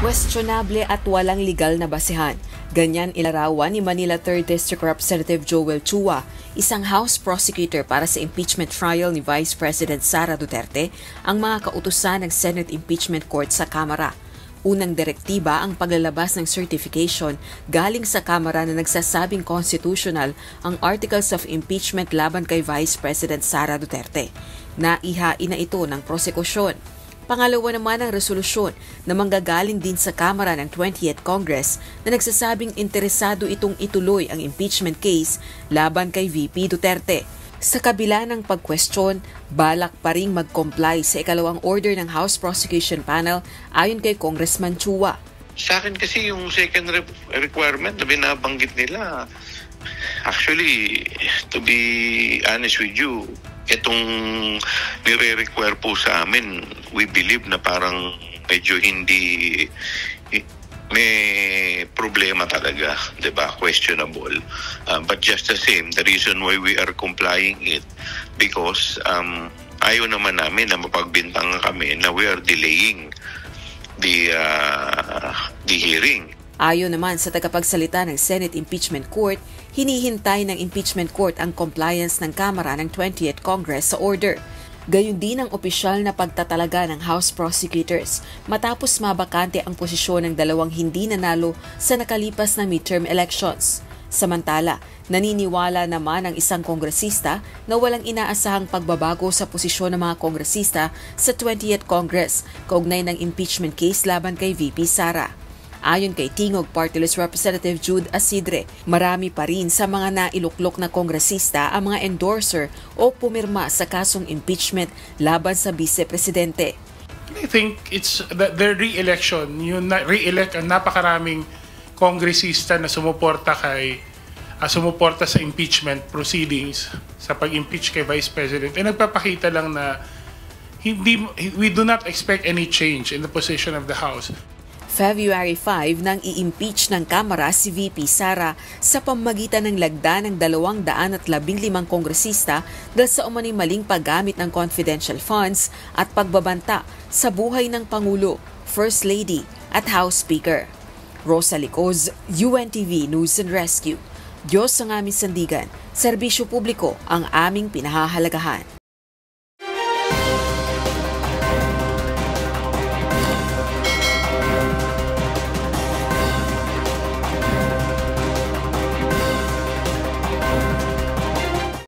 Questionable at walang legal na basehan. Ganyan ilarawan ni Manila 3rd District Representative Joel Chua, isang House prosecutor para sa impeachment trial ni Vice President Sara Duterte, ang mga kautusan ng Senate Impeachment Court sa Kamara. Unang direktiba ang paglalabas ng certification galing sa Kamara na nagsasabing constitutional ang Articles of Impeachment laban kay Vice President Sara Duterte. Naihain na ito ng prosekusyon. Pangalawa naman ang resolusyon na manggagaling din sa Kamara ng 20th Congress na nagsasabing interesado itong ituloy ang impeachment case laban kay VP Duterte. Sa kabila ng pagkwestiyon, balak pa ring mag-comply sa ikalawang order ng House Prosecution Panel ayon kay Congressman Chua. Sa akin kasi yung second requirement na binabanggit nila, actually, to be honest with you, itong nire-require po sa amin, we believe na parang medyo hindi, may problema talaga, diba? Questionable. But just the same, the reason why we are complying it, because ayaw naman namin na mapagbintangan kami na we are delaying the hearing. Ayon naman sa tagapagsalita ng Senate Impeachment Court, hinihintay ng Impeachment Court ang compliance ng Kamara ng 20th Congress sa order. Gayon din ang opisyal na pagtatalaga ng House prosecutors matapos mabakante ang posisyon ng dalawang hindi nanalo sa nakalipas na midterm elections. Samantala, naniniwala naman ang isang kongresista na walang inaasahang pagbabago sa posisyon ng mga kongresista sa 20th Congress kaugnay ng impeachment case laban kay VP Sara. Ayon kay Tingog Party List Representative Jude Asidre, marami pa rin sa mga nailuklok na kongresista ang mga endorser o pumirma sa kasong impeachment laban sa vice-presidente. I think it's the re-election, yung re-elect ang napakaraming kongresista na sumuporta sa impeachment proceedings sa pag-impeach kay Vice President. E nagpapakita lang na we do not expect any change in the position of the House. February 5 nang i-impeach ng Kamara si VP Sara sa pamamagitan ng lagda ng 215 kongresista dahil sa umano'y maling paggamit ng confidential funds at pagbabanta sa buhay ng Pangulo, First Lady at House Speaker. Rosa Licoz, UNTV News and Rescue. Diyos ang aming sandigan, serbisyo publiko ang aming pinahahalagahan.